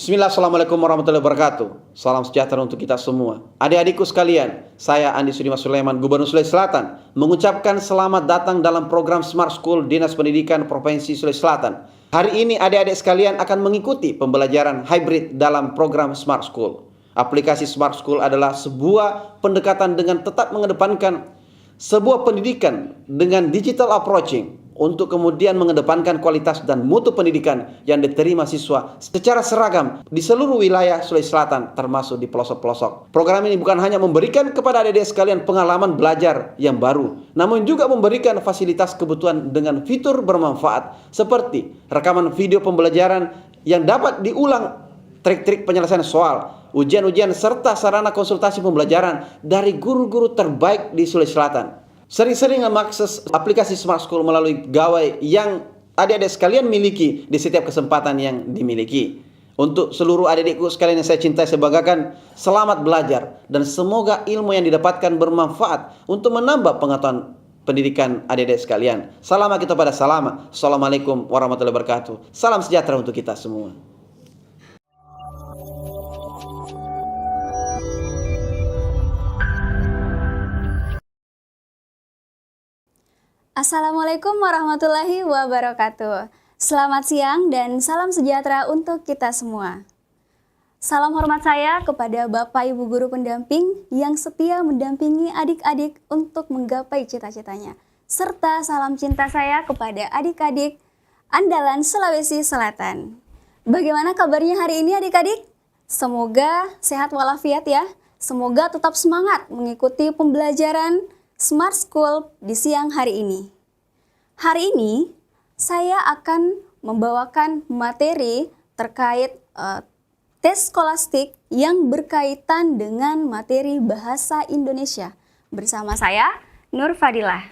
Bismillah, Assalamualaikum warahmatullahi wabarakatuh. Salam sejahtera untuk kita semua. Adik-adikku sekalian, saya Andi Sudimas Sulaiman, Gubernur Sulawesi Selatan, mengucapkan selamat datang dalam program Smart School Dinas Pendidikan Provinsi Sulawesi Selatan. Hari ini adik-adik sekalian akan mengikuti pembelajaran hybrid dalam program Smart School. Aplikasi Smart School adalah sebuah pendekatan dengan tetap mengedepankan sebuah pendidikan dengan digital approaching untuk kemudian mengedepankan kualitas dan mutu pendidikan yang diterima siswa secara seragam di seluruh wilayah Sulawesi Selatan termasuk di pelosok-pelosok. Program ini bukan hanya memberikan kepada adik-adik sekalian pengalaman belajar yang baru, namun juga memberikan fasilitas kebutuhan dengan fitur bermanfaat seperti rekaman video pembelajaran yang dapat diulang, trik-trik penyelesaian soal, ujian-ujian serta sarana konsultasi pembelajaran dari guru-guru terbaik di Sulawesi Selatan. Sering-sering mengakses aplikasi Smart School melalui gawai yang adik-adik sekalian miliki di setiap kesempatan yang dimiliki. Untuk seluruh adik-adikku sekalian yang saya cintai, saya banggakan, selamat belajar dan semoga ilmu yang didapatkan bermanfaat untuk menambah pengetahuan pendidikan adik-adik sekalian. Salam kita pada salama. Assalamualaikum warahmatullahi wabarakatuh. Salam sejahtera untuk kita semua. Assalamualaikum warahmatullahi wabarakatuh. Selamat siang dan salam sejahtera untuk kita semua. Salam hormat saya kepada Bapak Ibu Guru pendamping yang setia mendampingi adik-adik untuk menggapai cita-citanya. Serta salam cinta saya kepada adik-adik andalan Sulawesi Selatan. Bagaimana kabarnya hari ini adik-adik? Semoga sehat walafiat ya. Semoga tetap semangat mengikuti pembelajaran Smart School di siang hari ini. Hari ini saya akan membawakan materi terkait tes skolastik yang berkaitan dengan materi bahasa Indonesia. Bersama saya, Nur Fadilah.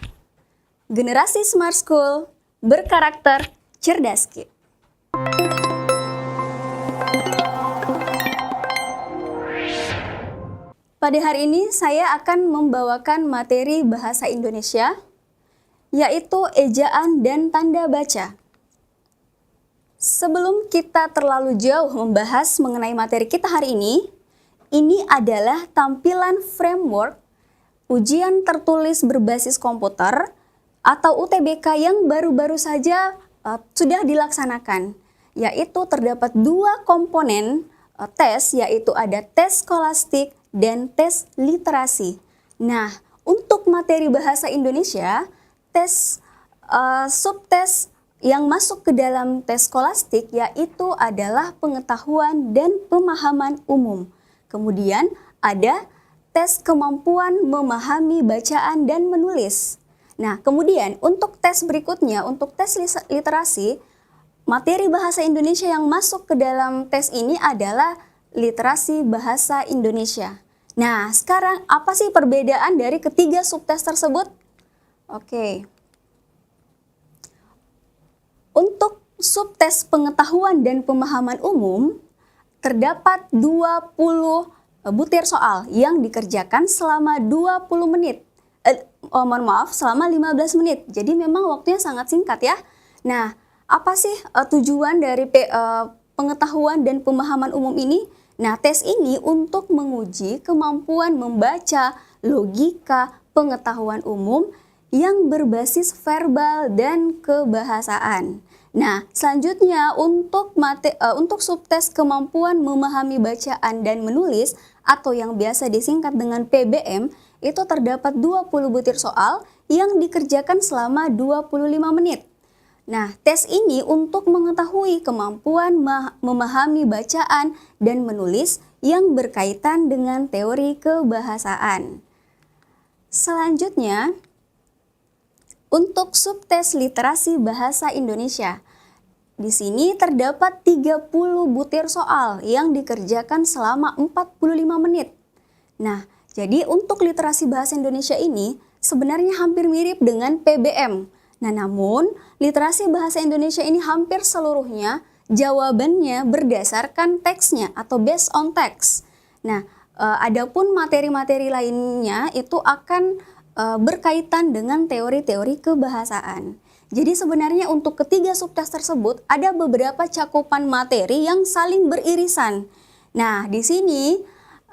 Generasi Smart School berkarakter cerdas. Pada hari ini saya akan membawakan materi bahasa Indonesia, yaitu ejaan dan tanda baca. Sebelum kita terlalu jauh membahas mengenai materi kita hari ini adalah tampilan framework ujian tertulis berbasis komputer atau UTBK yang baru-baru saja sudah dilaksanakan, yaitu terdapat dua komponen tes, yaitu ada tes skolastik dan tes literasi. Nah, untuk materi bahasa Indonesia, tes subtes yang masuk ke dalam tes skolastik yaitu adalah pengetahuan dan pemahaman umum. Kemudian ada tes kemampuan memahami bacaan dan menulis. Nah, kemudian untuk tes berikutnya, untuk tes literasi, materi bahasa Indonesia yang masuk ke dalam tes ini adalah literasi bahasa Indonesia. Nah, sekarang apa sih perbedaan dari ketiga subtes tersebut? Oke. Untuk subtes pengetahuan dan pemahaman umum, terdapat 20 butir soal yang dikerjakan selama 20 menit. Selama 15 menit. Jadi memang waktunya sangat singkat ya. Nah, apa sih tujuan dari pengetahuan dan pemahaman umum ini? Nah, tes ini untuk menguji kemampuan membaca, logika, pengetahuan umum yang berbasis verbal dan kebahasaan. Nah, selanjutnya untuk subtes kemampuan memahami bacaan dan menulis atau yang biasa disingkat dengan PBM, itu terdapat 20 butir soal yang dikerjakan selama 25 menit. Nah, tes ini untuk mengetahui kemampuan memahami bacaan dan menulis yang berkaitan dengan teori kebahasaan. Selanjutnya, untuk subtes literasi bahasa Indonesia. Di sini terdapat 30 butir soal yang dikerjakan selama 45 menit. Nah, jadi untuk literasi bahasa Indonesia ini sebenarnya hampir mirip dengan PBM. Nah, namun literasi bahasa Indonesia ini hampir seluruhnya jawabannya berdasarkan teksnya atau based on text. Nah, adapun materi-materi lainnya itu akan berkaitan dengan teori-teori kebahasaan. Jadi sebenarnya untuk ketiga subtes tersebut ada beberapa cakupan materi yang saling beririsan. Nah, di sini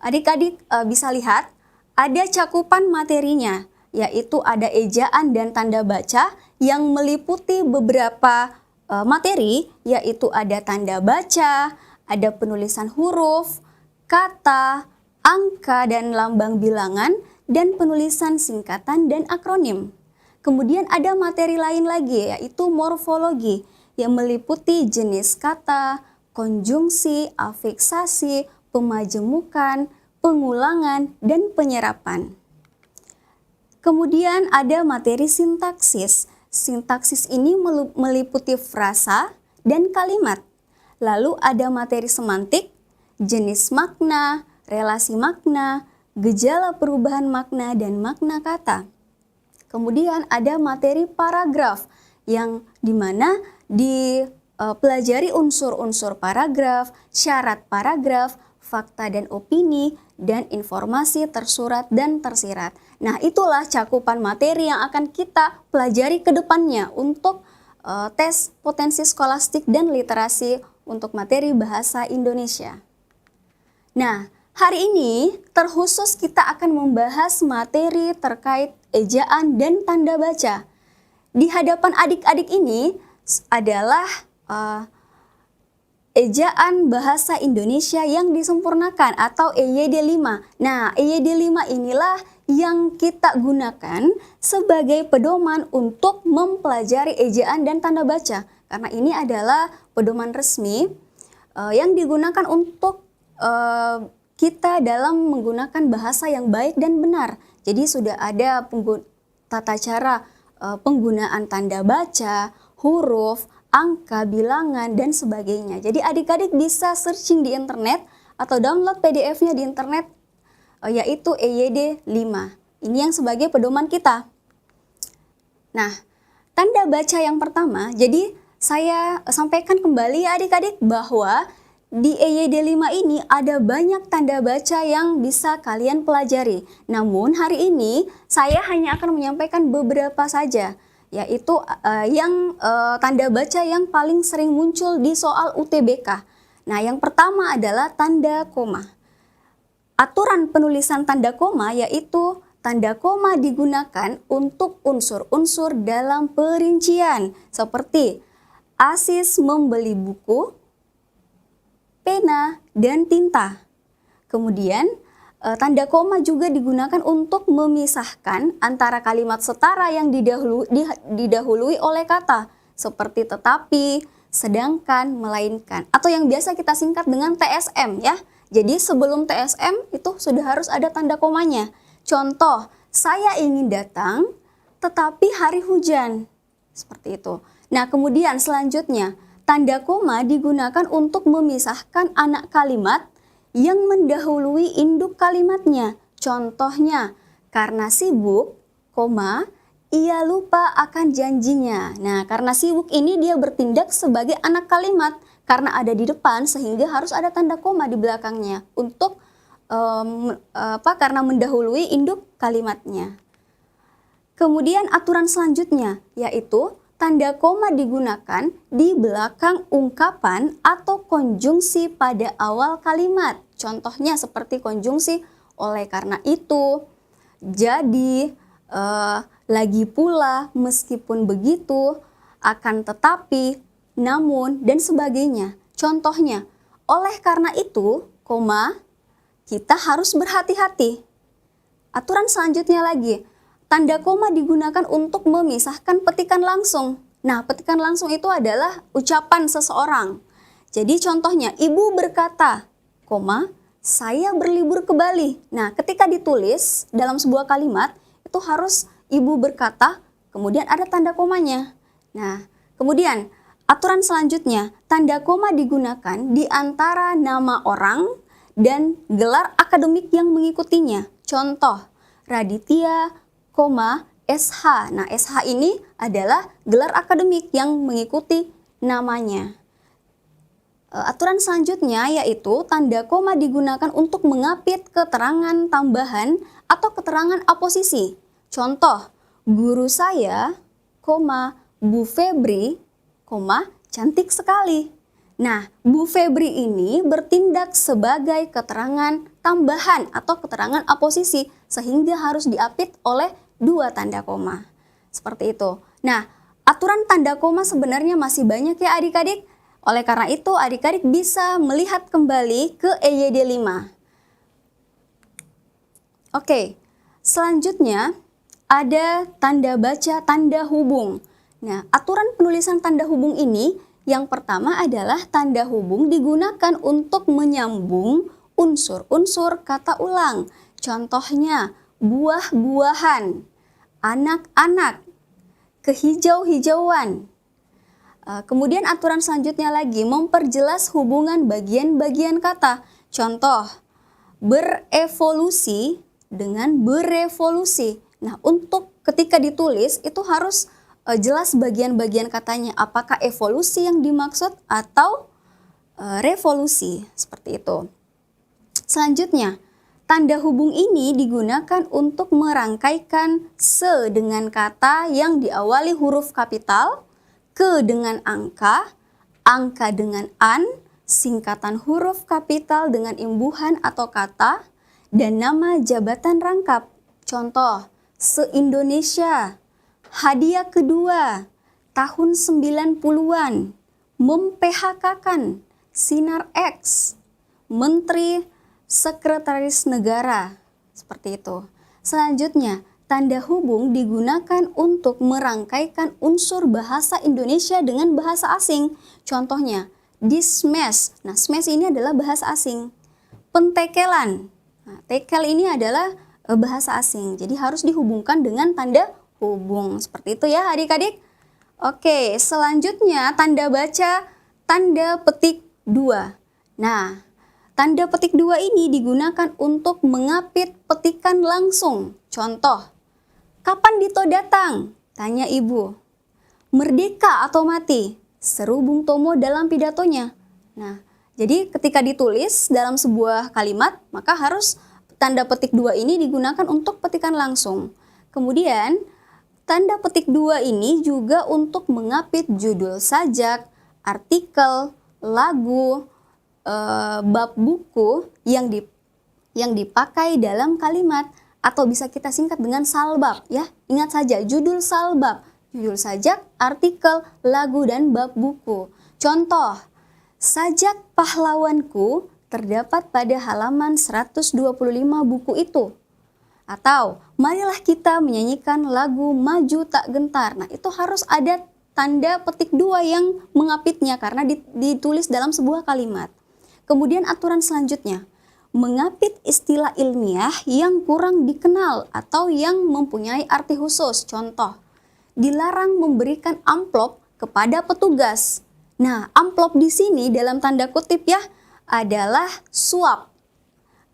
adik-adik bisa lihat ada cakupan materinya, yaitu ada ejaan dan tanda baca yang meliputi beberapa materi, yaitu ada tanda baca, ada penulisan huruf, kata, angka dan lambang bilangan, dan penulisan singkatan dan akronim. Kemudian ada materi lain lagi, yaitu morfologi yang meliputi jenis kata, konjungsi, afiksasi, pemajemukan, pengulangan, dan penyerapan. Kemudian ada materi sintaksis. Sintaksis ini meliputi frasa dan kalimat. Lalu ada materi semantik, jenis makna, relasi makna, gejala perubahan makna, dan makna kata. Kemudian ada materi paragraf yang dimana dipelajari unsur-unsur paragraf, syarat paragraf, fakta dan opini, dan informasi tersurat dan tersirat. Nah, itulah cakupan materi yang akan kita pelajari ke depannya untuk tes potensi skolastik dan literasi untuk materi bahasa Indonesia. Nah, hari ini terkhusus kita akan membahas materi terkait ejaan dan tanda baca. Di hadapan adik-adik ini adalah ejaan bahasa Indonesia yang disempurnakan atau EYD 5. Nah, EYD 5 inilah yang kita gunakan sebagai pedoman untuk mempelajari ejaan dan tanda baca. Karena ini adalah pedoman resmi yang digunakan untuk kita dalam menggunakan bahasa yang baik dan benar. Jadi sudah ada tata cara penggunaan tanda baca, huruf, angka, bilangan, dan sebagainya. Jadi adik-adik bisa searching di internet atau download PDF-nya di internet, yaitu EYD 5. Ini yang sebagai pedoman kita. Nah, tanda baca yang pertama, jadi saya sampaikan kembali ya adik-adik bahwa di EYD 5 ini ada banyak tanda baca yang bisa kalian pelajari. Namun hari ini saya hanya akan menyampaikan beberapa saja, yaitu tanda baca yang paling sering muncul di soal UTBK. Nah, yang pertama adalah tanda koma. Aturan penulisan tanda koma yaitu tanda koma digunakan untuk unsur-unsur dalam perincian seperti Asis membeli buku, pena, dan tinta. Kemudian tanda koma juga digunakan untuk memisahkan antara kalimat setara yang didahului oleh kata seperti tetapi, sedangkan, melainkan, atau yang biasa kita singkat dengan TSM ya. Jadi sebelum TSM itu sudah harus ada tanda komanya. Contoh, saya ingin datang tetapi hari hujan. Seperti itu. Nah, kemudian selanjutnya tanda koma digunakan untuk memisahkan anak kalimat yang mendahului induk kalimatnya. Contohnya, karena sibuk, koma, ia lupa akan janjinya. Nah, karena sibuk ini dia bertindak sebagai anak kalimat karena ada di depan sehingga harus ada tanda koma di belakangnya untuk karena mendahului induk kalimatnya. Kemudian aturan selanjutnya yaitu tanda koma digunakan di belakang ungkapan atau konjungsi pada awal kalimat. Contohnya seperti konjungsi oleh karena itu, jadi, lagi pula, meskipun begitu, akan tetapi, namun, dan sebagainya. Contohnya, oleh karena itu, koma, kita harus berhati-hati. Aturan selanjutnya lagi, tanda koma digunakan untuk memisahkan petikan langsung. Nah, petikan langsung itu adalah ucapan seseorang. Jadi contohnya, ibu berkata, koma, saya berlibur ke Bali. Nah, ketika ditulis dalam sebuah kalimat, itu harus ibu berkata, kemudian ada tanda komanya. Nah, kemudian aturan selanjutnya, tanda koma digunakan di antara nama orang dan gelar akademik yang mengikutinya. Contoh, Raditya, SH. Nah, SH ini adalah gelar akademik yang mengikuti namanya. Aturan selanjutnya yaitu tanda koma digunakan untuk mengapit keterangan tambahan atau keterangan aposisi. Contoh, guru saya, Bu Febri, cantik sekali. Nah, Bu Febri ini bertindak sebagai keterangan tambahan atau keterangan aposisi sehingga harus diapit oleh 2 tanda koma. Seperti itu. Nah, aturan tanda koma sebenarnya masih banyak ya adik-adik. Oleh karena itu, adik-adik bisa melihat kembali ke EYD 5. Oke, selanjutnya ada tanda baca tanda hubung. Nah, aturan penulisan tanda hubung ini yang pertama adalah tanda hubung digunakan untuk menyambung unsur-unsur kata ulang. Contohnya, buah-buahan, anak-anak, kehijau-hijauan. Kemudian aturan selanjutnya lagi memperjelas hubungan bagian-bagian kata. Contoh, berevolusi dengan berevolusi. Nah, untuk ketika ditulis itu harus jelas bagian-bagian katanya, apakah evolusi yang dimaksud atau revolusi, seperti itu. Selanjutnya, tanda hubung ini digunakan untuk merangkaikan se dengan kata yang diawali huruf kapital, ke dengan angka, angka dengan an, singkatan huruf kapital dengan imbuhan atau kata, dan nama jabatan rangkap. Contoh, se-Indonesia, hadiah kedua, tahun 90-an, mem-PHK-kan, Sinar X, Menteri Sekretaris Negara, seperti itu. Selanjutnya, tanda hubung digunakan untuk merangkaikan unsur bahasa Indonesia dengan bahasa asing. Contohnya, dismiss. Nah, smash ini adalah bahasa asing. Pentekelan. Nah, tekel ini adalah bahasa asing. Jadi harus dihubungkan dengan tanda hubung. Seperti itu ya adik-adik. Oke, selanjutnya tanda baca tanda petik 2. Nah, tanda petik 2 ini digunakan untuk mengapit petikan langsung. Contoh, kapan Dito datang? Tanya ibu. Merdeka atau mati? Seru Bung Tomo dalam pidatonya. Nah, jadi ketika ditulis dalam sebuah kalimat, maka harus tanda petik 2 ini digunakan untuk petikan langsung. Kemudian, tanda petik 2 ini juga untuk mengapit judul sajak, artikel, lagu, bab buku yang dipakai dalam kalimat, atau bisa kita singkat dengan salbab ya. Ingat saja judul salbab, judul sajak, artikel, lagu, dan bab buku. Contoh, sajak pahlawanku terdapat pada halaman 125 buku itu. Atau, marilah kita menyanyikan lagu Maju Tak Gentar. Nah, itu harus ada tanda petik 2 yang mengapitnya karena ditulis dalam sebuah kalimat. Kemudian aturan selanjutnya, mengapit istilah ilmiah yang kurang dikenal atau yang mempunyai arti khusus. Contoh, dilarang memberikan amplop kepada petugas. Nah, amplop di sini dalam tanda kutip ya adalah suap.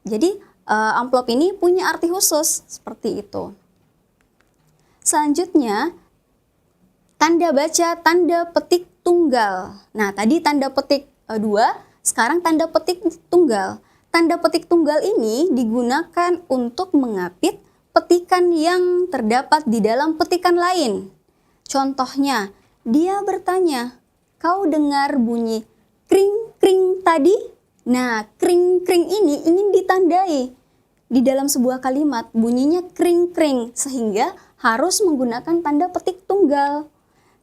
Jadi, amplop ini punya arti khusus seperti itu. Selanjutnya, tanda baca tanda petik tunggal. Nah, tadi tanda petik 2, sekarang tanda petik tunggal. Tanda petik tunggal ini digunakan untuk mengapit petikan yang terdapat di dalam petikan lain. Contohnya, dia bertanya, kau dengar bunyi kring-kring tadi? Nah, kring-kring ini ingin ditandai. Di dalam sebuah kalimat bunyinya kring-kring sehingga harus menggunakan tanda petik tunggal.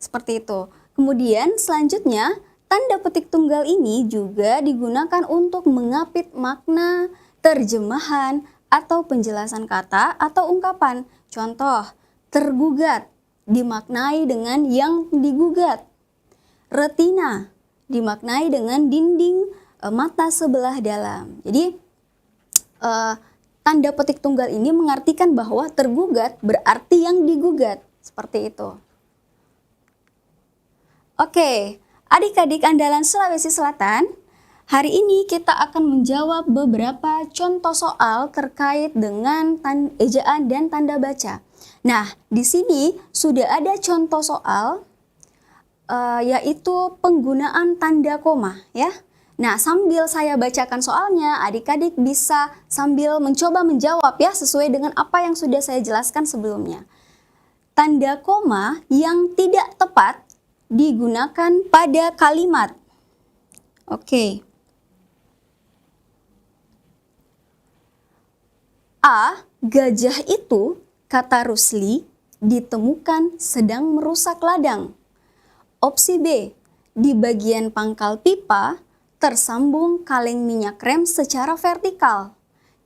Seperti itu. Kemudian selanjutnya tanda petik tunggal ini juga digunakan untuk mengapit makna, terjemahan, atau penjelasan kata atau ungkapan. Contoh, tergugat dimaknai dengan yang digugat. Retina dimaknai dengan dinding mata sebelah dalam. Jadi tanda petik tunggal ini mengartikan bahwa tergugat berarti yang digugat. Seperti itu. Oke, adik-adik andalan Sulawesi Selatan, hari ini kita akan menjawab beberapa contoh soal terkait dengan ejaan dan tanda baca. Nah, di sini sudah ada contoh soal yaitu penggunaan tanda koma ya. Nah, sambil saya bacakan soalnya, adik-adik bisa sambil mencoba menjawab ya sesuai dengan apa yang sudah saya jelaskan sebelumnya. tanda koma yang tidak tepat digunakan pada kalimat. Oke. A. Gajah itu, kata Rusli, ditemukan sedang merusak ladang. Opsi B. Di bagian pangkal pipa tersambung kaleng minyak rem secara vertikal.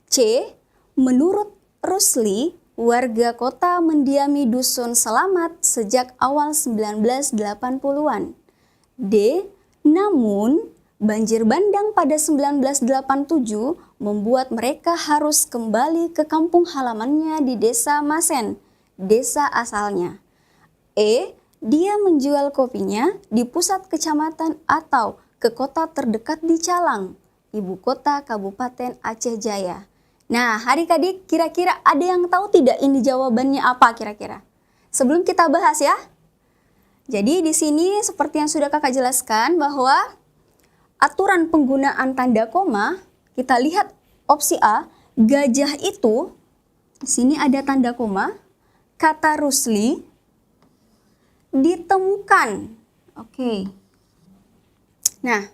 C. Menurut Rusli, warga kota mendiami dusun Selamat sejak awal 1980-an. D. Namun, banjir bandang pada 1987 membuat mereka harus kembali ke kampung halamannya di Desa Masen, desa asalnya. E. Dia menjual kopinya di pusat kecamatan atau ke kota terdekat di Calang, ibu kota Kabupaten Aceh Jaya. Nah, adik-adik, kira-kira ada yang tahu tidak ini jawabannya apa kira-kira? Sebelum kita bahas ya. Jadi di sini seperti yang sudah kakak jelaskan bahwa aturan penggunaan tanda koma, kita lihat opsi A, gajah itu, di sini ada tanda koma, kata Rusli, ditemukan. Oke. Nah,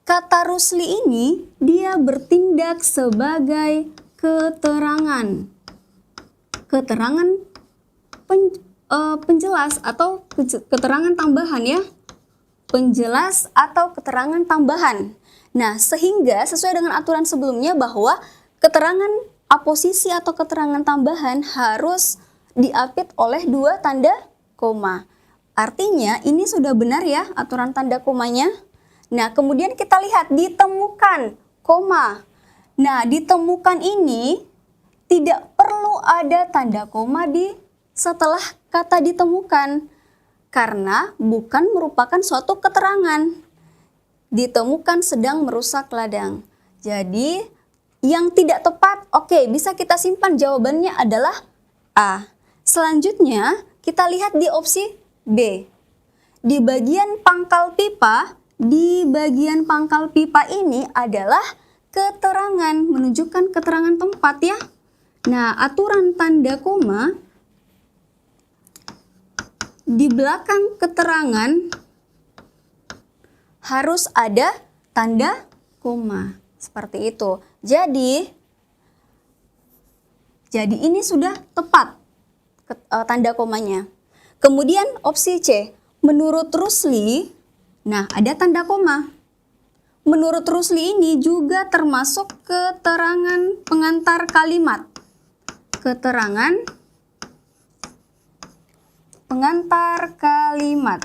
kata Rusli ini dia bertindak sebagai keterangan penjelas atau keterangan tambahan ya. Penjelas atau keterangan tambahan. Nah, sehingga sesuai dengan aturan sebelumnya bahwa keterangan aposisi atau keterangan tambahan harus diapit oleh dua tanda koma. Artinya ini sudah benar ya aturan tanda komanya. Nah, kemudian kita lihat ditemukan, koma. Nah, ditemukan ini tidak perlu ada tanda koma di setelah kata ditemukan karena bukan merupakan suatu keterangan. Ditemukan sedang merusak ladang. Jadi, yang tidak tepat, oke, bisa kita simpan jawabannya adalah A. Selanjutnya, kita lihat di opsi B. Di bagian pangkal pipa ini adalah keterangan, menunjukkan keterangan tempat ya. Nah, aturan tanda koma di belakang keterangan harus ada tanda koma. Seperti itu. Jadi ini sudah tepat tanda komanya. Kemudian opsi C, menurut Rusli, nah ada tanda koma. Menurut Rusli ini juga termasuk keterangan pengantar kalimat. Keterangan pengantar kalimat.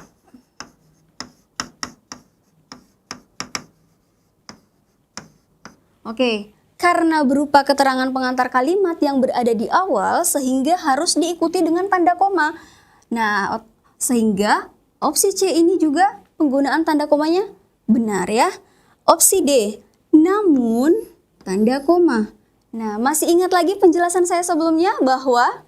Oke, karena berupa keterangan pengantar kalimat yang berada di awal sehingga harus diikuti dengan tanda koma. Nah, sehingga opsi C ini juga penggunaan tanda komanya benar ya. Opsi D, namun tanda koma. Nah, masih ingat lagi penjelasan saya sebelumnya bahwa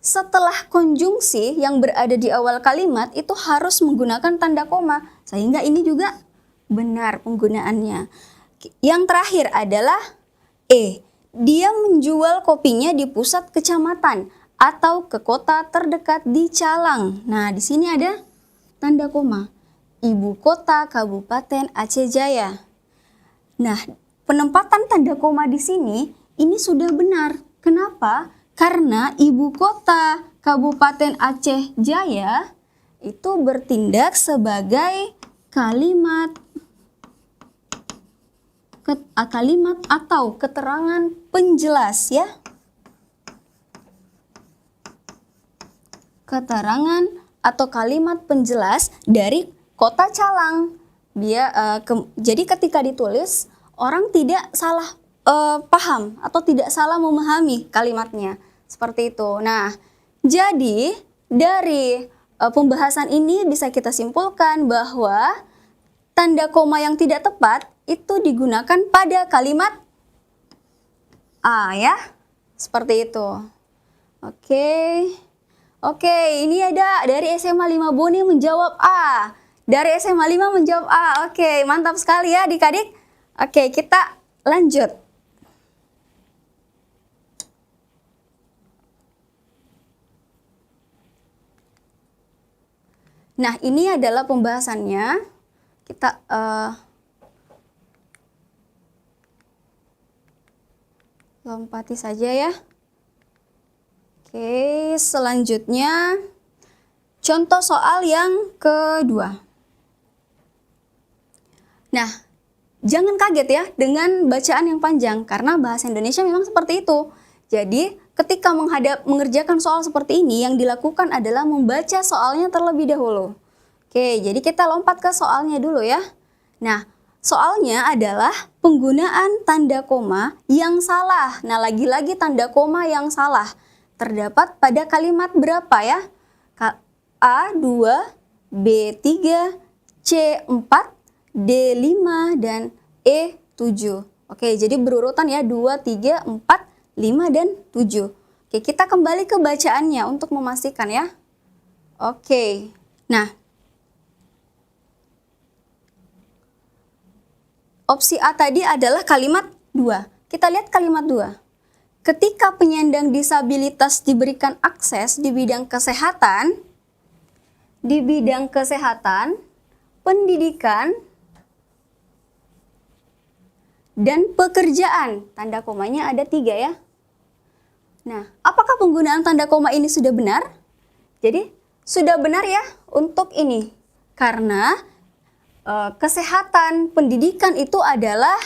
setelah konjungsi yang berada di awal kalimat itu harus menggunakan tanda koma. Sehingga ini juga benar penggunaannya. Yang terakhir adalah E. Dia menjual kopinya di pusat kecamatan atau ke kota terdekat di Calang. Nah, di sini ada tanda koma. Ibu kota Kabupaten Aceh Jaya. Nah, penempatan tanda koma di sini ini sudah benar. Kenapa? Karena ibu kota Kabupaten Aceh Jaya itu bertindak sebagai kalimat atau keterangan penjelas ya. Keterangan atau kalimat penjelas dari kota Calang. Jadi ketika ditulis orang tidak salah paham atau tidak salah memahami kalimatnya. Seperti itu. Nah, jadi dari pembahasan ini bisa kita simpulkan bahwa tanda koma yang tidak tepat itu digunakan pada kalimat A ya. Seperti itu. Oke, ini ada dari SMA 5 Boni menjawab A. Dari SMA 5 menjawab A. Oke, mantap sekali ya adik-adik. Oke, kita lanjut. Nah, ini adalah pembahasannya. Kita lompati saja ya. Oke, selanjutnya contoh soal yang kedua. Nah, jangan kaget ya dengan bacaan yang panjang karena bahasa Indonesia memang seperti itu. Jadi, ketika mengerjakan soal seperti ini, yang dilakukan adalah membaca soalnya terlebih dahulu. Oke, jadi kita lompat ke soalnya dulu ya. Nah, soalnya adalah penggunaan tanda koma yang salah. Nah, lagi-lagi tanda koma yang salah terdapat pada kalimat berapa ya? A2, B3, C4, D5, dan E7. Oke, jadi berurutan ya 2, 3, 4, 5, dan 7. Oke, kita kembali ke bacaannya untuk memastikan ya. Oke, nah. Opsi A tadi adalah kalimat 2. Kita lihat kalimat 2. Ketika penyandang disabilitas diberikan akses di bidang kesehatan, pendidikan, dan pekerjaan. Tanda komanya ada 3 ya. Nah, apakah penggunaan tanda koma ini sudah benar? Jadi, sudah benar ya untuk ini. Karena kesehatan, pendidikan itu adalah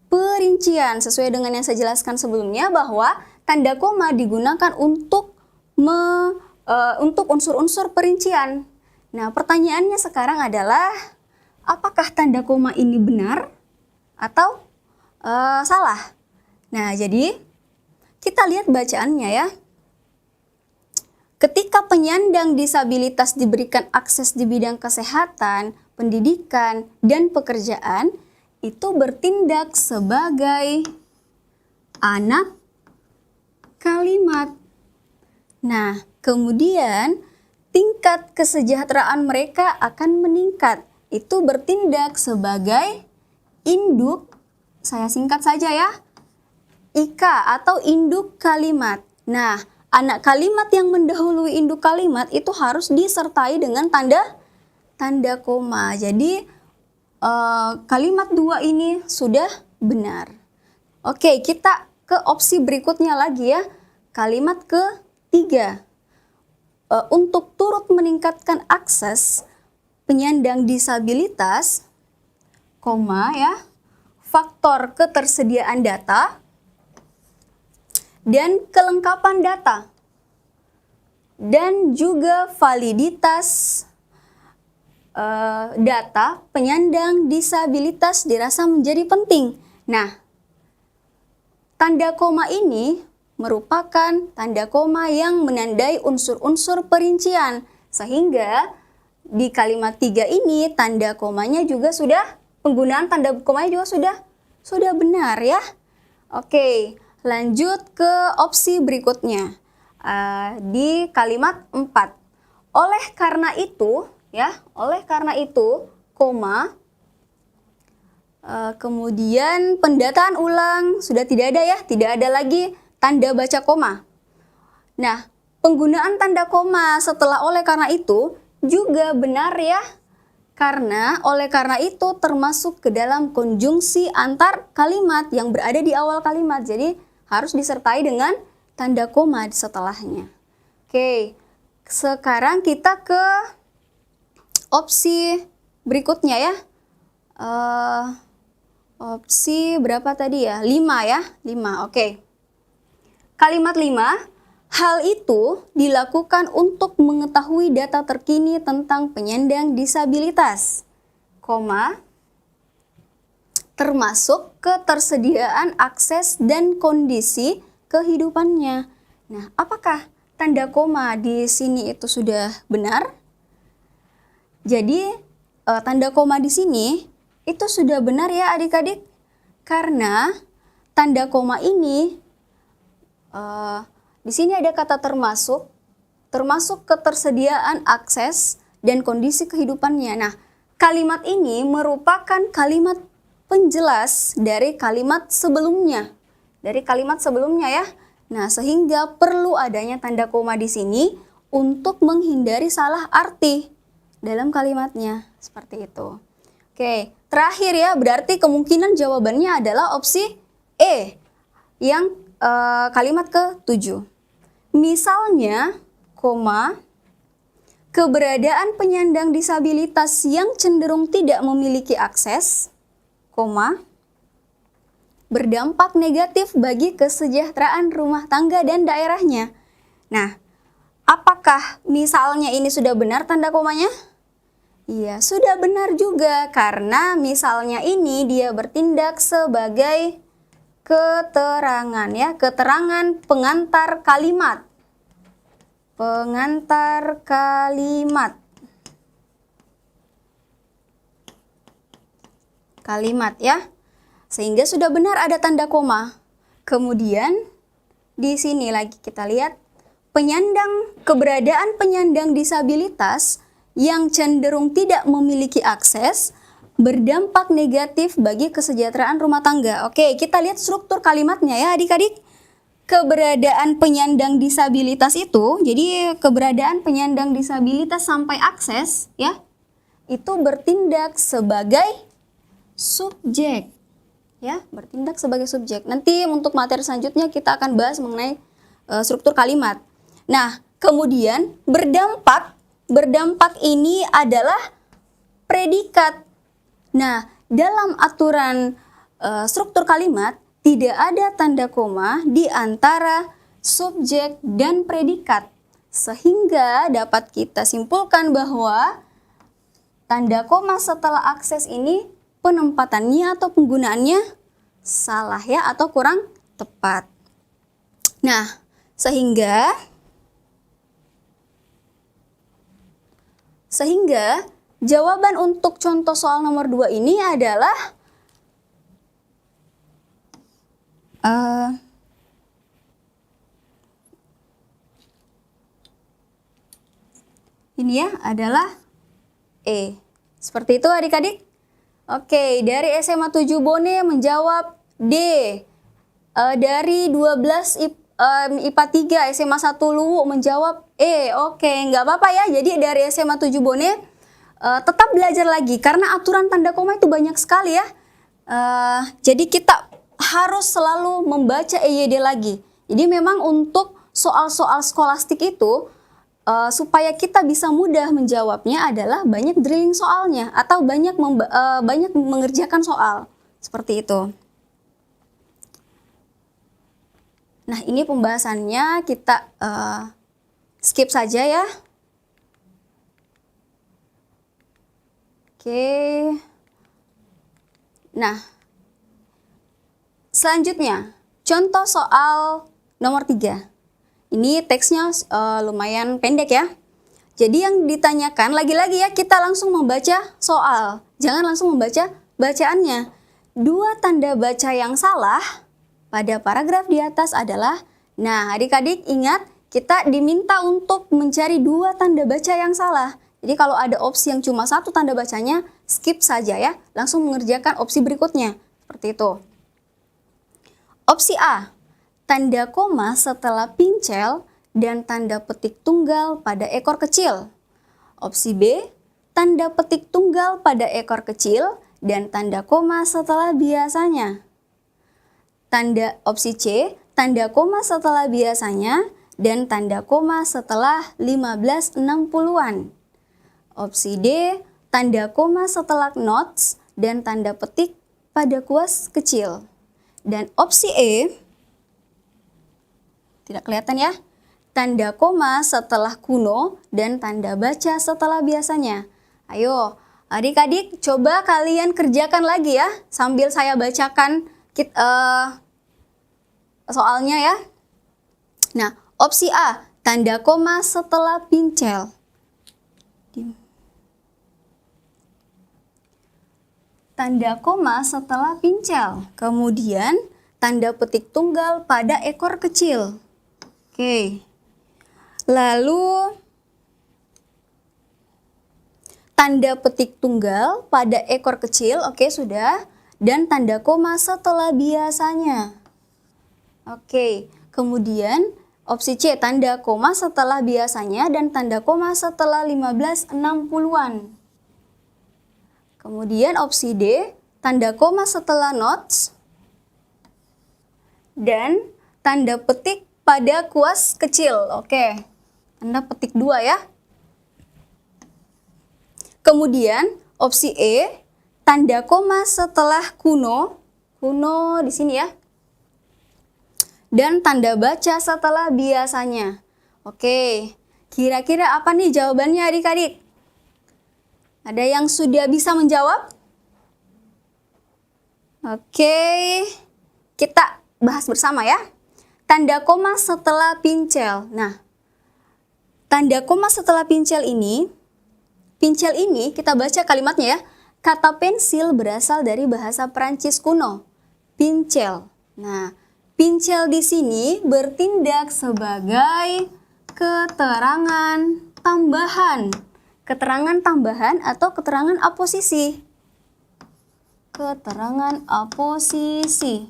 perincian. Sesuai dengan yang saya jelaskan sebelumnya bahwa tanda koma digunakan untuk unsur-unsur perincian. Nah, pertanyaannya sekarang adalah apakah tanda koma ini benar atau salah? Nah, jadi kita lihat bacaannya ya. Ketika penyandang disabilitas diberikan akses di bidang kesehatan, pendidikan, dan pekerjaan, itu bertindak sebagai anak kalimat. Nah, kemudian tingkat kesejahteraan mereka akan meningkat. Itu bertindak sebagai induk, saya singkat saja ya, IK atau induk kalimat. Nah, anak kalimat yang mendahului induk kalimat itu harus disertai dengan tanda koma. Jadi kalimat 2 ini sudah benar. Oke, kita ke opsi berikutnya lagi ya. Kalimat ke-3. Untuk turut meningkatkan akses penyandang disabilitas, koma ya, faktor ketersediaan data dan kelengkapan data dan juga validitas data penyandang disabilitas dirasa menjadi penting. Nah, tanda koma ini merupakan tanda koma yang menandai unsur-unsur perincian. Sehingga di kalimat 3 ini tanda komanya juga sudah, penggunaan tanda komanya juga sudah benar ya. Oke, lanjut ke opsi berikutnya. Di kalimat 4. Oleh karena itu, koma, kemudian pendataan ulang sudah tidak ada ya, tidak ada lagi tanda baca koma. Nah, penggunaan tanda koma setelah oleh karena itu juga benar ya, karena oleh karena itu termasuk ke dalam konjungsi antar kalimat yang berada di awal kalimat, jadi harus disertai dengan tanda koma setelahnya. Oke, sekarang kita ke opsi berikutnya ya. Opsi berapa tadi ya? 5 ya? 5, oke. Kalimat 5, hal itu dilakukan untuk mengetahui data terkini tentang penyandang disabilitas, koma, termasuk ketersediaan akses dan kondisi kehidupannya. Nah, apakah tanda koma di sini itu sudah benar? Jadi, tanda koma di sini itu sudah benar ya adik-adik, karena tanda koma ini di sini ada kata termasuk ketersediaan akses dan kondisi kehidupannya. Nah, kalimat ini merupakan kalimat penjelas dari kalimat sebelumnya. Ya. Nah, sehingga perlu adanya tanda koma di sini untuk menghindari salah arti. dalam kalimatnya. Seperti itu. Oke, terakhir ya, berarti kemungkinan jawabannya adalah opsi E yang kalimat ke-7. Misalnya, koma, keberadaan penyandang disabilitas yang cenderung tidak memiliki akses, koma, berdampak negatif bagi kesejahteraan rumah tangga dan daerahnya. Nah, apakah misalnya ini sudah benar tanda komanya? Iya, sudah benar juga karena misalnya ini dia bertindak sebagai keterangan ya, keterangan pengantar kalimat. Pengantar kalimat. Kalimat ya. Sehingga sudah benar ada tanda koma. Kemudian di sini lagi kita lihat keberadaan penyandang disabilitas yang cenderung tidak memiliki akses berdampak negatif bagi kesejahteraan rumah tangga. Oke, kita lihat struktur kalimatnya ya adik-adik. Keberadaan penyandang disabilitas itu, jadi keberadaan penyandang disabilitas sampai akses ya, itu bertindak sebagai subjek. Ya, bertindak sebagai subjek. Nanti untuk materi selanjutnya kita akan bahas mengenai struktur kalimat. Nah, kemudian berdampak ini adalah predikat. Nah, dalam aturan struktur kalimat tidak ada tanda koma di antara subjek dan predikat. Sehingga dapat kita simpulkan bahwa tanda koma setelah akses ini penempatannya atau penggunaannya salah ya atau kurang tepat. Nah, sehingga jawaban untuk contoh soal nomor 2 ini adalah ini ya adalah E. Seperti itu adik-adik. Oke, dari SMA 7 Bone menjawab D. Dari 12 IPA 3 SMA 1 Luwu menjawab E. Oke, nggak apa-apa ya. Jadi dari SMA 7 Bone tetap belajar lagi karena aturan tanda koma itu banyak sekali ya. Jadi kita harus selalu membaca EYD lagi. Jadi memang untuk soal-soal skolastik itu supaya kita bisa mudah menjawabnya adalah banyak drilling soalnya atau banyak mengerjakan soal seperti itu. Nah, ini pembahasannya kita skip saja ya. Oke. Nah, selanjutnya contoh soal nomor 3. Ini teksnya lumayan pendek ya. Jadi yang ditanyakan lagi-lagi ya kita langsung membaca soal. Jangan langsung membaca bacaannya. 2 tanda baca yang salah pada paragraf di atas adalah, nah adik-adik ingat kita diminta untuk mencari 2 tanda baca yang salah. Jadi kalau ada opsi yang cuma 1 tanda bacanya, skip saja ya. Langsung mengerjakan opsi berikutnya. Seperti itu. Opsi A. Tanda koma setelah pincel dan tanda petik tunggal pada ekor kecil. Opsi B, tanda petik tunggal pada ekor kecil dan tanda koma setelah biasanya. Opsi C, tanda koma setelah biasanya dan tanda koma setelah 1560-an. Opsi D, tanda koma setelah notes dan tanda petik pada kuas kecil. Dan opsi E, tidak kelihatan ya, tanda koma setelah kuno dan tanda baca setelah biasanya. Ayo adik-adik coba kalian kerjakan lagi ya sambil saya bacakan soalnya ya. Nah, opsi A, tanda koma setelah pincel. Tanda koma setelah pincel. Kemudian tanda petik tunggal pada ekor kecil. Oke. Lalu tanda petik tunggal pada ekor kecil, oke sudah. Dan tanda koma setelah biasanya. Oke, kemudian Opsi C, tanda koma setelah biasanya dan tanda koma setelah 1560-an. Kemudian opsi D, tanda koma setelah notes dan tanda petik pada kuas kecil. Oke, tanda petik 2 ya. Kemudian opsi E, tanda koma setelah kuno. Kuno di sini ya. Dan tanda baca setelah biasanya. Oke, kira-kira apa nih jawabannya adik-adik? Ada yang sudah bisa menjawab? Oke, kita bahas bersama ya. Tanda koma setelah pincel. Nah, tanda koma setelah pincel ini kita baca kalimatnya ya. Kata pensil berasal dari bahasa Prancis kuno, pincel. Nah, pincel di sini bertindak sebagai keterangan tambahan. Keterangan tambahan atau keterangan aposisi. Keterangan aposisi.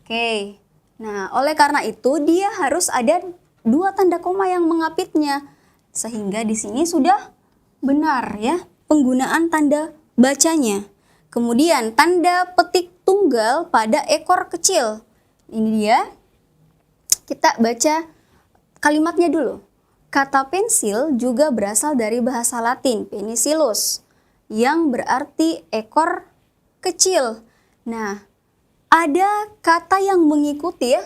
Oke. Nah, oleh karena itu dia harus ada 2 tanda koma yang mengapitnya. Sehingga di sini sudah benar ya penggunaan tanda bacanya. Kemudian tanda petik tunggal pada ekor kecil. Ini dia. Kita baca kalimatnya dulu. Kata pensil juga berasal dari bahasa Latin penicillus yang berarti ekor kecil. Nah, ada kata yang mengikuti ya,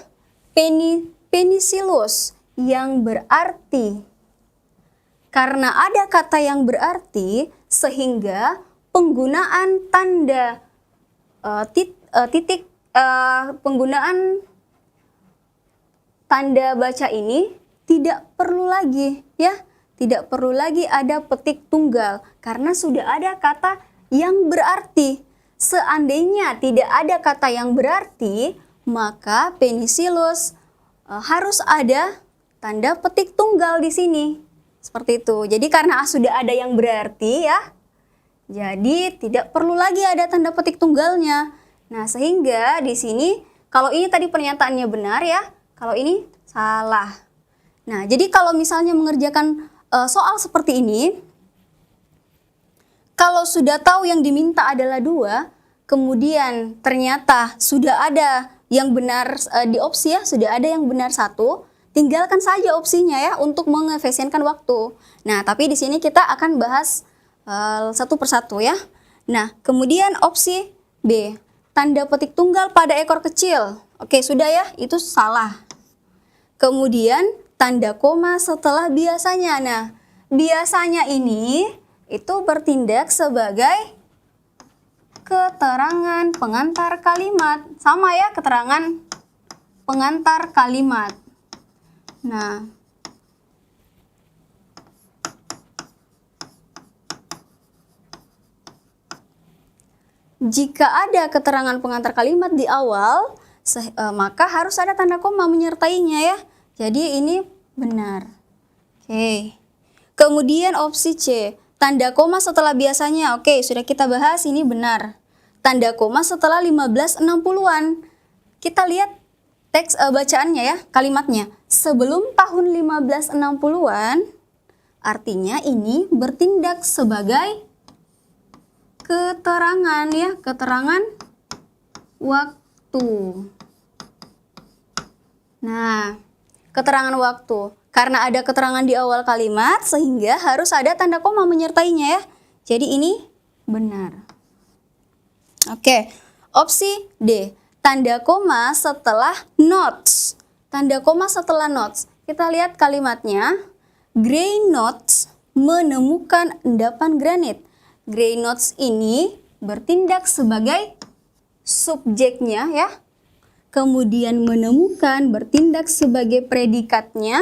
penicillus yang berarti. Karena ada kata yang berarti sehingga penggunaan tanda penggunaan tanda baca ini tidak perlu lagi ya, tidak perlu lagi ada petik tunggal karena sudah ada kata yang berarti. Seandainya tidak ada kata yang berarti, maka penicillus harus ada tanda petik tunggal di sini. Seperti itu. Jadi karena sudah ada yang berarti ya, jadi tidak perlu lagi ada tanda petik tunggalnya. Nah, sehingga di sini kalau ini tadi pernyataannya benar ya, kalau ini salah. Nah, jadi kalau misalnya mengerjakan soal seperti ini, kalau sudah tahu yang diminta adalah 2, kemudian ternyata sudah ada yang benar di opsi ya, sudah ada yang benar 1, tinggalkan saja opsinya ya untuk mengefisienkan waktu. Nah, tapi di sini kita akan bahas satu persatu ya. Nah, kemudian opsi B, tanda petik tunggal pada ekor kecil. Oke, sudah ya, itu salah. Kemudian tanda koma setelah biasanya. Nah, biasanya ini itu bertindak sebagai keterangan pengantar kalimat. Sama ya, keterangan pengantar kalimat. Nah, jika ada keterangan pengantar kalimat di awal, maka harus ada tanda koma menyertainya ya. Jadi ini benar. Oke. Kemudian opsi C, tanda koma setelah biasanya. Oke, sudah kita bahas, ini benar. Tanda koma setelah 1560-an. Kita lihat teks bacaannya ya, kalimatnya. Sebelum tahun 1560-an, artinya ini bertindak sebagai keterangan ya, keterangan waktu. Nah, keterangan waktu. Karena ada keterangan di awal kalimat, sehingga harus ada tanda koma menyertainya ya. Jadi ini benar. Oke, opsi D, tanda koma setelah notes. Tanda koma setelah notes. Kita lihat kalimatnya. Gray notes menemukan endapan granit. Gray notes ini bertindak sebagai subjeknya ya. Kemudian menemukan bertindak sebagai predikatnya.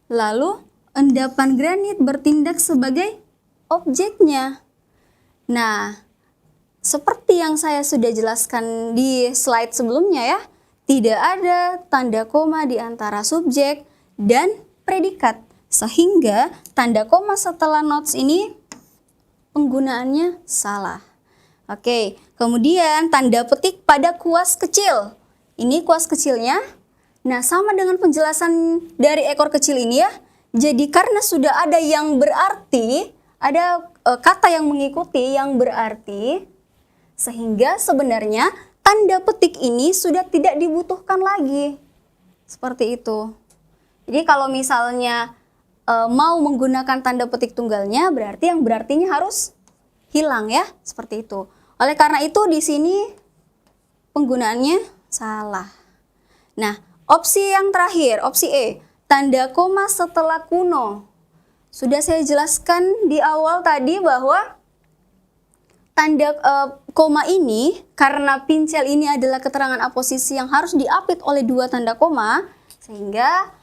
Lalu endapan granit bertindak sebagai objeknya. Nah, seperti yang saya sudah jelaskan di slide sebelumnya ya, tidak ada tanda koma di antara subjek dan predikat. Sehingga tanda koma setelah notes ini penggunaannya salah. Oke, kemudian tanda petik pada kuas kecil. Ini kuas kecilnya. Nah, sama dengan penjelasan dari ekor kecil ini ya. Jadi karena sudah ada yang berarti, ada kata yang mengikuti yang berarti, sehingga sebenarnya tanda petik ini sudah tidak dibutuhkan lagi. Seperti itu. Jadi kalau misalnya mau menggunakan tanda petik tunggalnya, berarti yang berartinya harus hilang ya, seperti itu. Oleh karena itu di sini penggunaannya salah. Nah, opsi yang terakhir, opsi E, tanda koma setelah kuno. Sudah saya jelaskan di awal tadi bahwa tanda koma ini, karena pincel ini adalah keterangan aposisi yang harus diapit oleh dua tanda koma, sehingga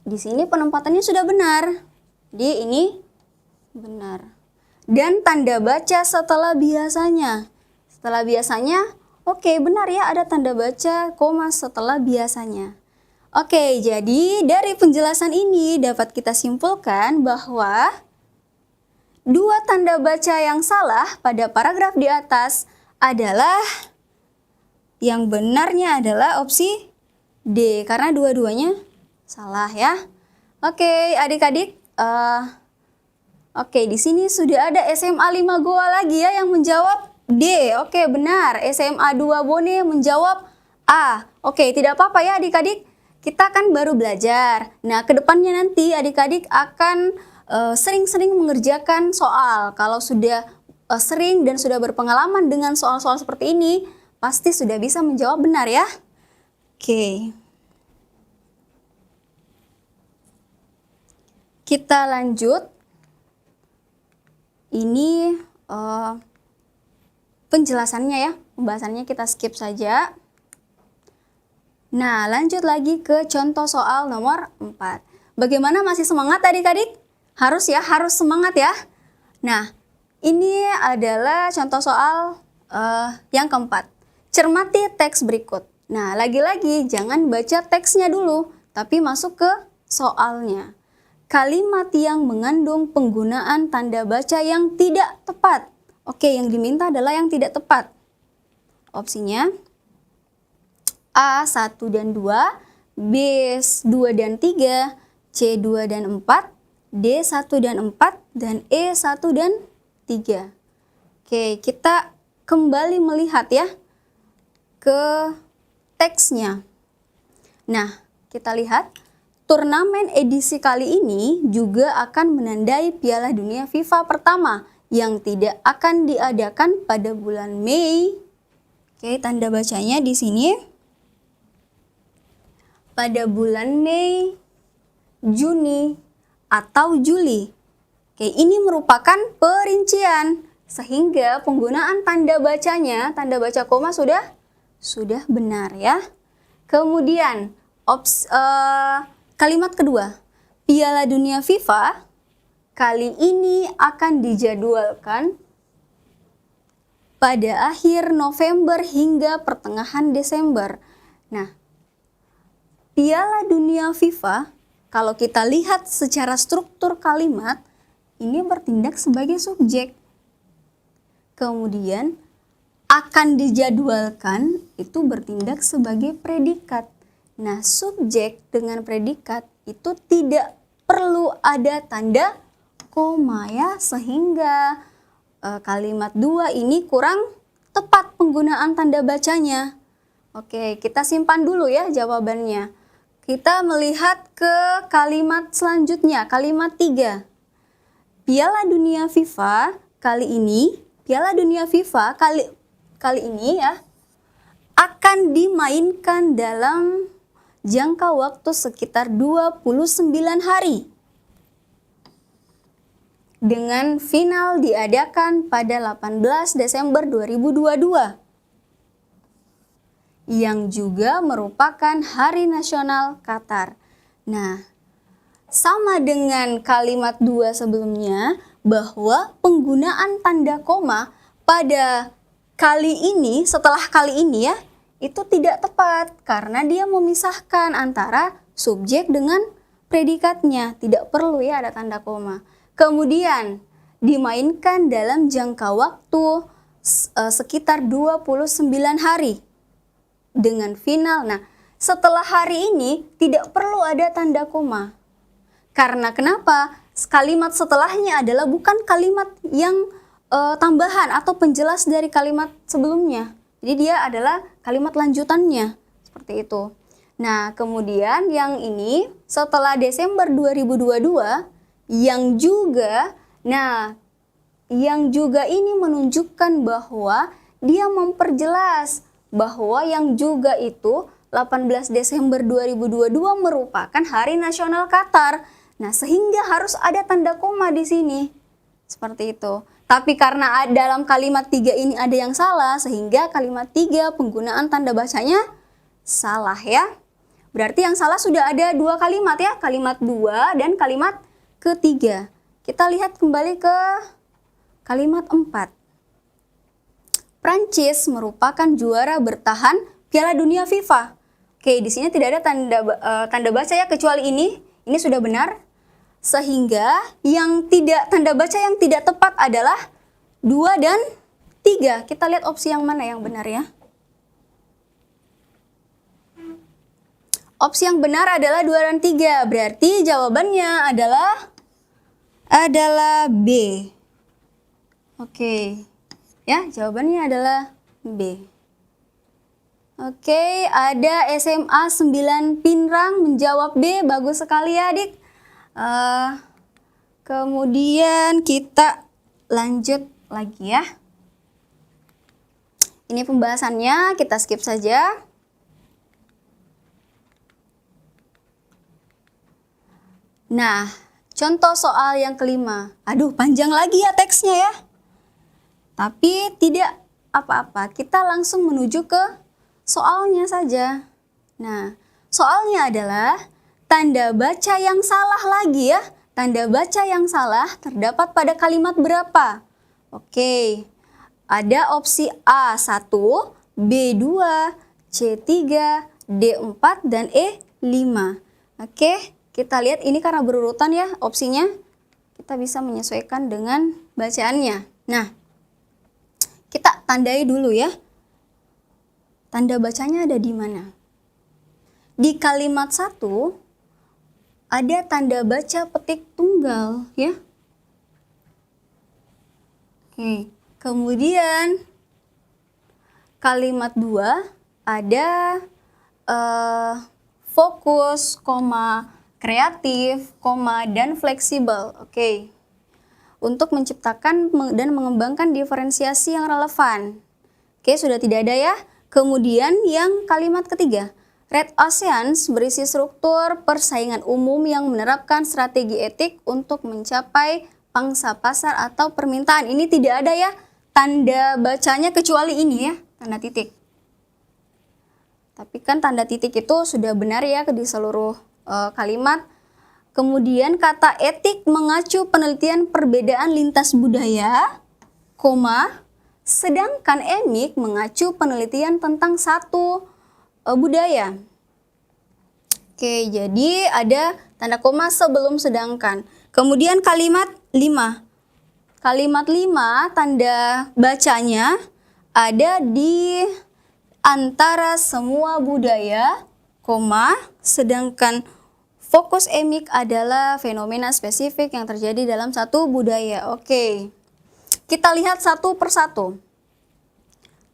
di sini penempatannya sudah benar. Jadi ini benar. Dan tanda baca setelah biasanya. Setelah biasanya, oke, benar ya, ada tanda baca koma setelah biasanya. Oke, jadi dari penjelasan ini dapat kita simpulkan bahwa dua tanda baca yang salah pada paragraf di atas adalah, yang benarnya adalah opsi D, karena dua-duanya salah ya. Oke, adik-adik, oke, di sini sudah ada SMA 5 Goa lagi ya yang menjawab D. Oke, benar. SMA 2 Bone menjawab A. Oke, tidak apa-apa ya adik-adik. Kita kan baru belajar. Nah, kedepannya nanti adik-adik akan sering-sering mengerjakan soal. Kalau sudah sering dan sudah berpengalaman dengan soal-soal seperti ini, pasti sudah bisa menjawab benar ya. Oke. Kita lanjut. Ini penjelasannya ya, pembahasannya kita skip saja. Nah, lanjut lagi ke contoh soal nomor 4. Bagaimana, masih semangat adik-adik? Harus ya, harus semangat ya. Nah, ini adalah contoh soal yang keempat. Cermati teks berikut. Nah, lagi-lagi jangan baca teksnya dulu, tapi masuk ke soalnya. Kalimat yang mengandung penggunaan tanda baca yang tidak tepat. Oke, yang diminta adalah yang tidak tepat. Opsinya A 1 dan 2, B 2 dan 3, C 2 dan 4, D 1 dan 4, dan E 1 dan 3. Oke, kita kembali melihat ya ke teksnya. Nah, kita lihat turnamen edisi kali ini juga akan menandai Piala Dunia FIFA pertama yang tidak akan diadakan pada bulan Mei. Oke, tanda bacanya di sini. Pada bulan Mei, Juni, atau Juli. Oke, ini merupakan perincian sehingga penggunaan tanda bacanya, tanda baca koma sudah benar ya. Kemudian kalimat kedua, Piala Dunia FIFA kali ini akan dijadwalkan pada akhir November hingga pertengahan Desember. Nah, Piala Dunia FIFA, kalau kita lihat secara struktur kalimat, ini bertindak sebagai subjek. Kemudian, akan dijadwalkan itu bertindak sebagai predikat. Nah, subjek dengan predikat itu tidak perlu ada tanda koma ya, sehingga kalimat 2 ini kurang tepat penggunaan tanda bacanya. Oke, kita simpan dulu ya jawabannya. Kita melihat ke kalimat selanjutnya, kalimat 3. Piala Dunia FIFA kali ini, Piala Dunia FIFA kali ini ya akan dimainkan dalam jangka waktu sekitar 29 hari. Dengan final diadakan pada 18 Desember 2022. Yang juga merupakan Hari Nasional Qatar. Nah, sama dengan kalimat 2 sebelumnya, bahwa penggunaan tanda koma pada kali ini, setelah kali ini ya, itu tidak tepat karena dia memisahkan antara subjek dengan predikatnya. Tidak perlu ya ada tanda koma. Kemudian dimainkan dalam jangka waktu sekitar 29 hari. Dengan final. Nah, setelah hari ini tidak perlu ada tanda koma. Karena kenapa? Kalimat setelahnya adalah bukan kalimat yang tambahan atau penjelas dari kalimat sebelumnya. Jadi dia adalah kalimat lanjutannya. Seperti itu. Nah, kemudian yang ini setelah Desember 2022 yang juga ini menunjukkan bahwa dia memperjelas bahwa yang juga itu 18 Desember 2022 merupakan Hari Nasional Qatar. Nah, sehingga harus ada tanda koma di sini. Seperti itu. Tapi karena dalam kalimat 3 ini ada yang salah, sehingga kalimat 3 penggunaan tanda bacanya salah ya. Berarti yang salah sudah ada 2 kalimat ya, kalimat 2 dan kalimat ketiga. Kita lihat kembali ke kalimat 4. Prancis merupakan juara bertahan Piala Dunia FIFA. Oke, di sini tidak ada tanda baca ya, kecuali ini sudah benar. Sehingga yang tidak tanda baca yang tidak tepat adalah 2 dan 3. Kita lihat opsi yang mana yang benar ya. Opsi yang benar adalah 2 dan 3. Berarti jawabannya adalah B. Oke. Ya, jawabannya adalah B. Oke, ada SMA 9 Pinrang menjawab B. Bagus sekali ya, Adik. Kemudian kita lanjut lagi ya. Ini pembahasannya, kita skip saja. Nah, contoh soal yang kelima. Aduh, panjang lagi ya teksnya ya. Tapi tidak apa-apa, kita langsung menuju ke soalnya saja. Nah, soalnya adalah tanda baca yang salah lagi ya. Tanda baca yang salah terdapat pada kalimat berapa? Oke, ada opsi A1, B2, C3, D4, dan E5. Oke. Kita lihat ini karena berurutan ya opsinya. Kita bisa menyesuaikan dengan bacaannya. Nah, kita tandai dulu ya. Tanda bacanya ada di mana? Di kalimat 1 ada tanda baca petik tunggal ya. Oke, kemudian kalimat 2 ada fokus, kreatif, dan fleksibel. Oke. Untuk menciptakan dan mengembangkan diferensiasi yang relevan. Oke, sudah tidak ada ya. Kemudian yang kalimat ketiga. Red Oceans berisi struktur persaingan umum yang menerapkan strategi etik untuk mencapai pangsa pasar atau permintaan. Ini tidak ada ya tanda bacanya kecuali ini ya, tanda titik. Tapi kan tanda titik itu sudah benar ya di seluruh kalimat. Kemudian kata etik mengacu penelitian perbedaan lintas budaya, sedangkan emik mengacu penelitian tentang satu budaya. Oke, jadi ada tanda koma sebelum sedangkan. Kemudian kalimat 5. Kalimat 5 tanda bacanya ada di antara semua budaya, sedangkan fokus emik adalah fenomena spesifik yang terjadi dalam satu budaya. Oke, kita lihat satu persatu.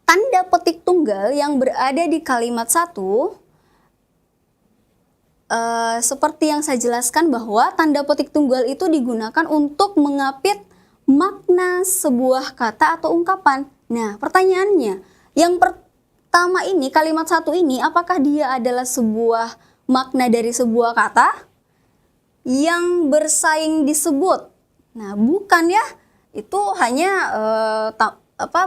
Tanda petik tunggal yang berada di kalimat 1, seperti yang saya jelaskan bahwa tanda petik tunggal itu digunakan untuk mengapit makna sebuah kata atau ungkapan. Nah, pertanyaannya, yang pertama ini, kalimat 1 ini, apakah dia adalah sebuah makna dari sebuah kata yang bersaing disebut? Nah, bukan ya. Itu hanya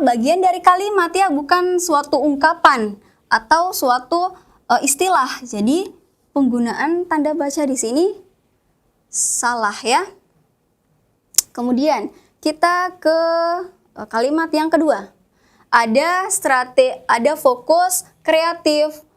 bagian dari kalimat ya, bukan suatu ungkapan atau suatu istilah. Jadi, penggunaan tanda baca di sini salah ya. Kemudian, kita ke kalimat yang kedua. Ada fokus, kreatif.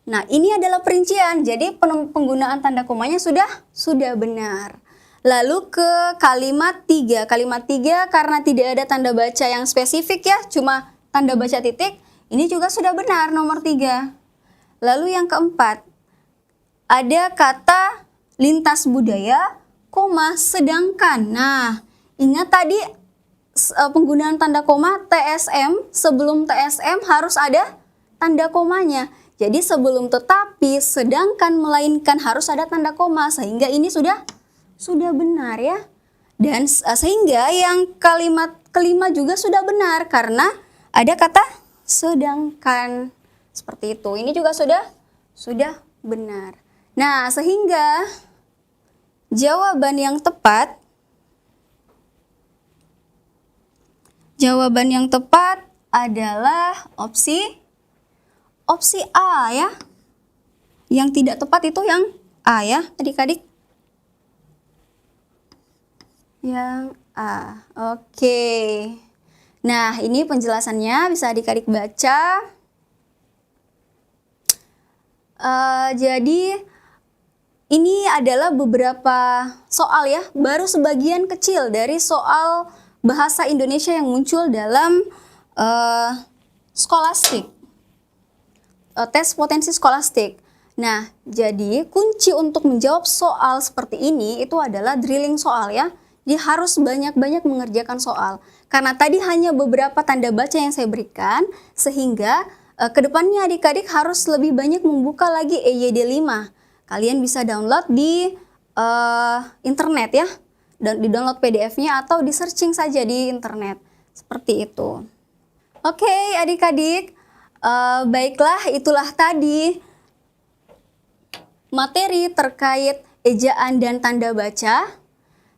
Nah, ini adalah perincian. Jadi penggunaan tanda komanya sudah benar. Lalu ke kalimat 3. Kalimat 3 karena tidak ada tanda baca yang spesifik ya, cuma tanda baca titik. Ini juga sudah benar nomor 3. Lalu yang keempat, ada kata lintas budaya, koma, sedangkan. Nah, ingat tadi penggunaan tanda koma TSM, sebelum TSM harus ada tanda komanya. Jadi sebelum tetapi, sedangkan, melainkan harus ada tanda koma, sehingga ini sudah benar ya. Dan sehingga yang kalimat kelima juga sudah benar karena ada kata sedangkan. Seperti itu. Ini juga sudah benar. Nah, sehingga jawaban yang tepat adalah opsi A ya. Yang tidak tepat itu yang A ya, adik-adik. Yang A. Oke. Nah, ini penjelasannya bisa adik-adik baca. Jadi ini adalah beberapa soal ya, baru sebagian kecil dari soal bahasa Indonesia yang muncul dalam skolastik, tes potensi skolastik. Nah, jadi kunci untuk menjawab soal seperti ini itu adalah drilling soal ya. Jadi harus banyak-banyak mengerjakan soal. Karena tadi hanya beberapa tanda baca yang saya berikan, sehingga kedepannya adik-adik harus lebih banyak membuka lagi EYD 5. Kalian bisa download di internet ya, dan di-download PDF-nya atau di searching saja di internet. Seperti itu. Oke, adik-adik, baiklah itulah tadi materi terkait ejaan dan tanda baca.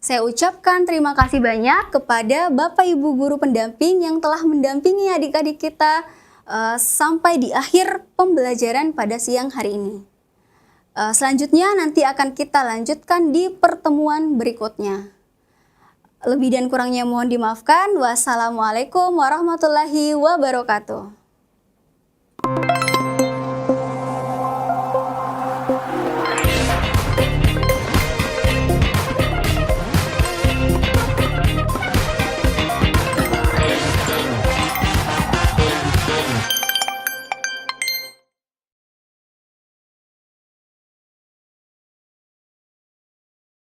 Saya ucapkan terima kasih banyak kepada Bapak Ibu guru pendamping yang telah mendampingi adik-adik kita sampai di akhir pembelajaran pada siang hari ini. Selanjutnya nanti akan kita lanjutkan di pertemuan berikutnya. Lebih dan kurangnya mohon dimaafkan. Wassalamualaikum warahmatullahi wabarakatuh.